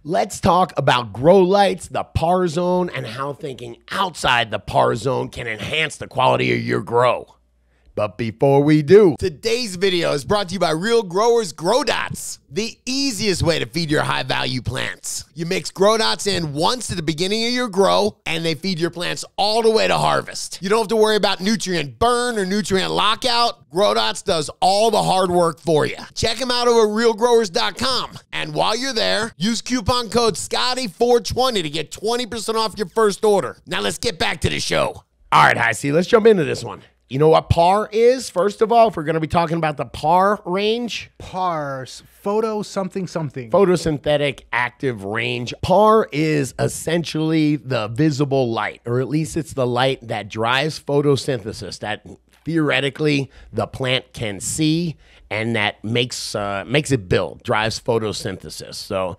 Let's talk about grow lights, the par zone, and how thinking outside the par zone can enhance the quality of your grow. But before we do, today's video is brought to you by Real Growers Grow Dots, the easiest way to feed your high-value plants. You mix grow dots in once at the beginning of your grow, and they feed your plants all the way to harvest. You don't have to worry about nutrient burn or nutrient lockout. Grow Dots does all the hard work for you. Check them out over at realgrowers.com. And while you're there, use coupon code Scotty420 to get 20% off your first order. Now let's get back to the show. All right, High C, let's jump into this one. You know what PAR is? First of all, if we're going to be talking about the PAR range. PARs, photo something something. Photosynthetic active range. PAR is essentially the visible light, or at least it's the light that drives photosynthesis, that theoretically the plant can see and that makes it build, drives photosynthesis. So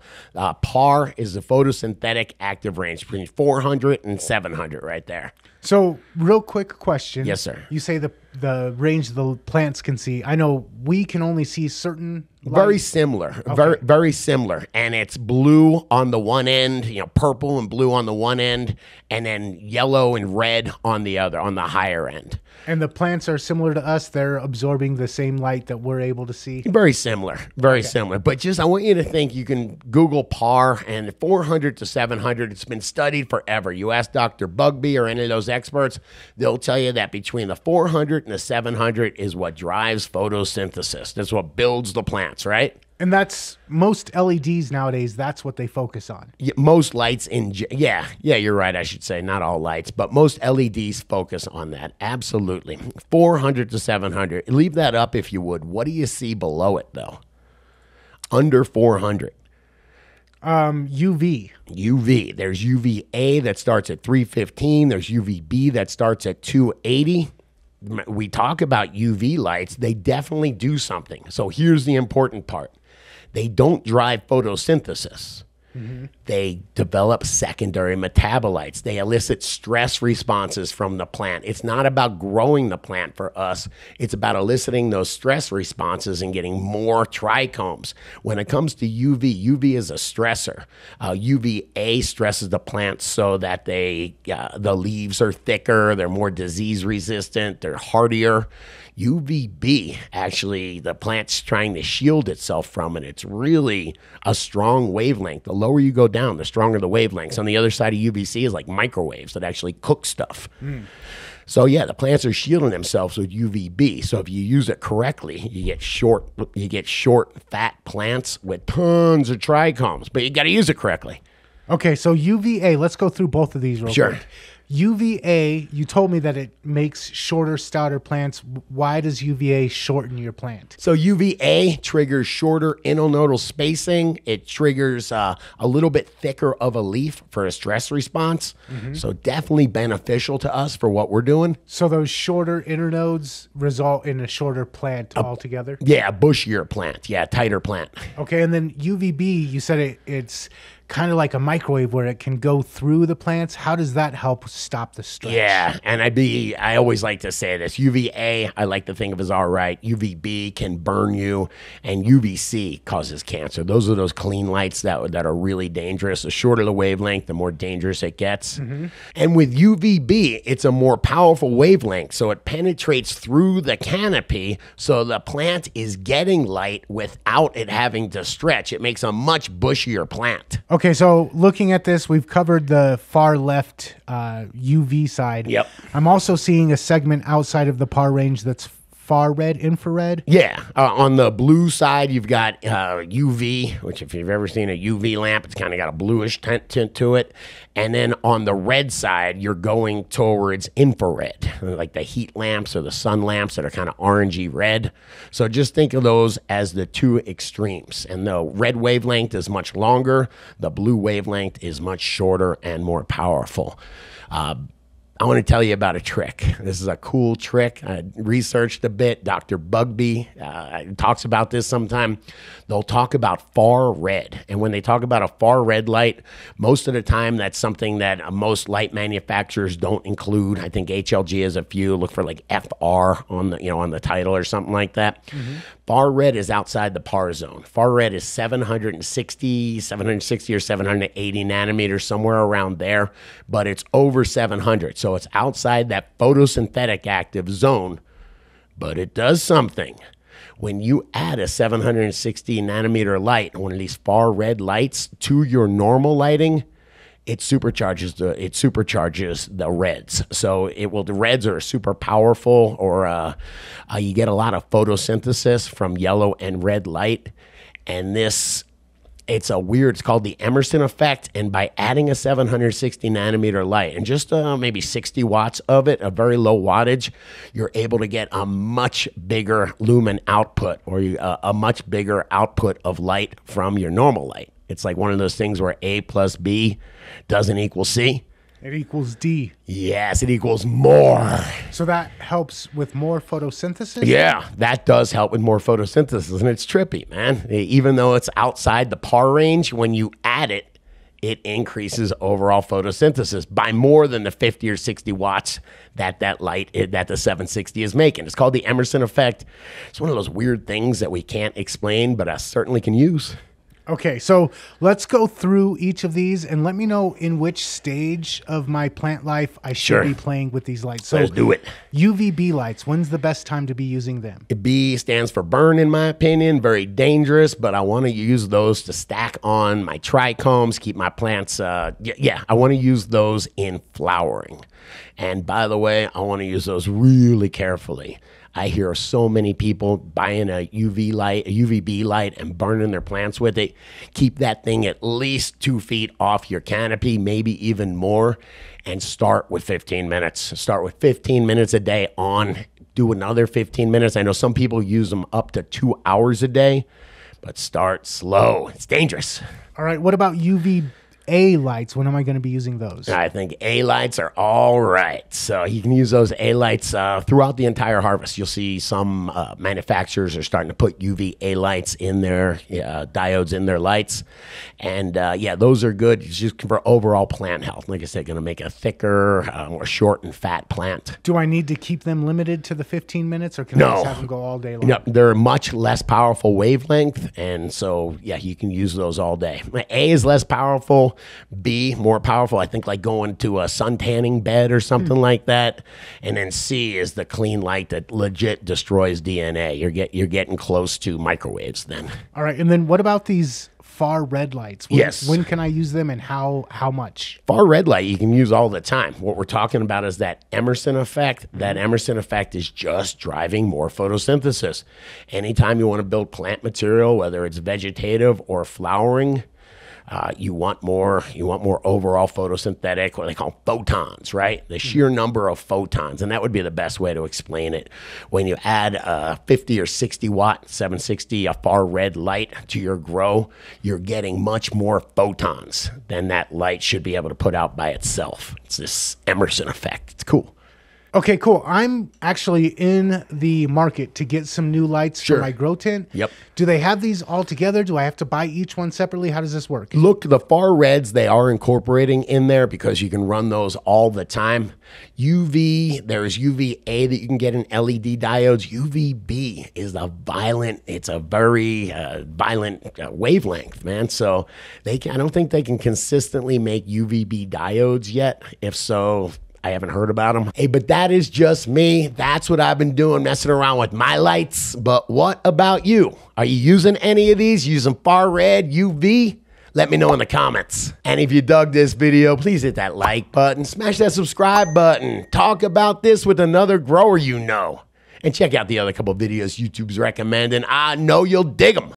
PAR is the photosynthetic active range between 400 and 700 right there. So real quick question. Yes, sir. You say the range the plants can see. I know we can only see certain light. Very similar, okay. very similar. And it's blue on the one end, purple and blue on the one end, and then yellow and red on the other, on the higher end. And the plants are similar to us. They're absorbing the same light that we're able to see. Very similar, very similar. But just, I want you to think, you can Google PAR and 400 to 700. It's been studied forever. You ask Dr. Bugbee or any of those experts, they'll tell you that between the 400 and the 700 is what drives photosynthesis. That's what builds the plants, right? And that's most LEDs nowadays. That's what they focus on. Yeah, most lights yeah, you're right. I should say not all lights, but most LEDs focus on that. Absolutely. 400 to 700. Leave that up if you would. What do you see below it though? Under 400. UV. UV. There's UVA that starts at 315. There's UVB that starts at 280. We talk about UV lights. They definitely do something. So here's the important part. They don't drive photosynthesis. Mm-hmm. They develop secondary metabolites. They elicit stress responses from the plant. It's not about growing the plant for us. It's about eliciting those stress responses and getting more trichomes. When it comes to UV is a stressor. UVA stresses the plant so that the leaves are thicker, they're more disease resistant, they're hardier. UVB, actually, the plant's trying to shield itself from it. It's really a strong wavelength. The lower you go down, the stronger the wavelengths. On the other side of UVC is like microwaves that actually cook stuff. So yeah, the plants are shielding themselves with UVB. So if you use it correctly, you get short, fat plants with tons of trichomes. But you got to use it correctly. Okay, so UVA. Let's go through both of these real quick. UVA, you told me that it makes shorter, stouter plants. Why does UVA shorten your plant? So UVA triggers shorter internodal spacing. It triggers a little bit thicker of a leaf for a stress response. Mm-hmm. So definitely beneficial to us for what we're doing. So those shorter internodes result in a shorter plant altogether? Yeah, a bushier plant. Yeah, tighter plant. Okay, and then UVB, you said it's kind of like a microwave where it can go through the plants. How does that help stop the stress? Yeah, and I always like to say this. UVA, I like to think of as all right. UVB can burn you, and UVC causes cancer. Those are those clean lights that are really dangerous. The shorter the wavelength, the more dangerous it gets. Mm-hmm. And with UVB, it's a more powerful wavelength, so it penetrates through the canopy, so the plant is getting light without it having to stretch. It makes a much bushier plant. Okay, so looking at this, we've covered the far left UV side. Yep. I'm also seeing a segment outside of the PAR range that's far red, infrared. Yeah. On the blue side, you've got UV, which if you've ever seen a UV lamp, it's kind of got a bluish tint to it. And then on the red side, you're going towards infrared, like the heat lamps or the sun lamps that are kind of orangey red. So just think of those as the two extremes. And the red wavelength is much longer. The blue wavelength is much shorter and more powerful. I want to tell you about a trick. This is a cool trick. I researched a bit. Dr. Bugbee talks about this sometime. They'll talk about far red. And when they talk about a far red light, most of the time that's something that most light manufacturers don't include. I think HLG has a few. Look for like FR on the, on the title or something like that. Mm-hmm. Far red is outside the PAR zone. Far red is 760 or 780 nanometers, somewhere around there, but it's over 700. So it's outside that photosynthetic active zone, but it does something. When you add a 760 nanometer light, one of these far red lights, to your normal lighting, it supercharges the reds. So the reds are super powerful, or you get a lot of photosynthesis from yellow and red light. And it's called the Emerson effect. And by adding a 760 nanometer light and just maybe 60 watts of it, a very low wattage, you're able to get a much bigger lumen output, or a much bigger output of light from your normal light. It's like one of those things where A plus B doesn't equal C. It equals D. Yes, it equals more. So that helps with more photosynthesis? Yeah, that does help with more photosynthesis, and it's trippy, man. Even though it's outside the PAR range, when you add it, it increases overall photosynthesis by more than the 50 or 60 watts that the 760 is making. It's called the Emerson effect. It's one of those weird things that we can't explain, but I certainly can use. Okay, so let's go through each of these and let me know in which stage of my plant life I should be playing with these lights. So let's do it. UVB lights, when's the best time to be using them? B stands for burn, in my opinion. Very dangerous, but I want to use those to stack on my trichomes, keep my plants, I want to use those in flowering. And by the way, I want to use those really carefully. I hear so many people buying a UVB light and burning their plants with it. Keep that thing at least 2 feet off your canopy, maybe even more, and start with 15 minutes. Start with 15 minutes a day on. Do another 15 minutes. I know some people use them up to 2 hours a day, but start slow. It's dangerous. All right, what about UVA lights? When am I going to be using those? I think A lights are all right. So you can use those A lights throughout the entire harvest. You'll see some manufacturers are starting to put UVA lights in their diodes in their lights. And those are good. It's just for overall plant health. Like I said, going to make a thicker, more short and fat plant. Do I need to keep them limited to the 15 minutes, or can I just have them go all day long? No, they're much less powerful wavelength. And so, you can use those all day. A is less powerful. B, more powerful. I think like going to a sun tanning bed or something like that. And then C is the clean light that legit destroys DNA. You're getting close to microwaves then. All right. And then what about these far red lights? When can I use them, and how much? Far red light you can use all the time. What we're talking about is that Emerson effect. That Emerson effect is just driving more photosynthesis. Anytime you want to build plant material, whether it's vegetative or flowering, you want more overall photosynthetic, what they call photons, right? The sheer number of photons. And that would be the best way to explain it. When you add a 50 or 60 watt 760, a far red light to your grow, you're getting much more photons than that light should be able to put out by itself. It's this Emerson effect. It's cool. Okay, cool. I'm actually in the market to get some new lights for my grow tent. Yep. Do they have these all together? Do I have to buy each one separately? How does this work? Look, the far reds, they are incorporating in there because you can run those all the time. There's UVA that you can get in LED diodes. UVB is it's a very violent wavelength, man. So I don't think they can consistently make UVB diodes yet. If so, I haven't heard about them. Hey, but that is just me. That's what I've been doing, messing around with my lights. But what about you? Are you using any of these? Using far red, UV? Let me know in the comments. And if you dug this video, please hit that like button, smash that subscribe button, talk about this with another grower you know, and check out the other couple videos YouTube's recommending. I know you'll dig them.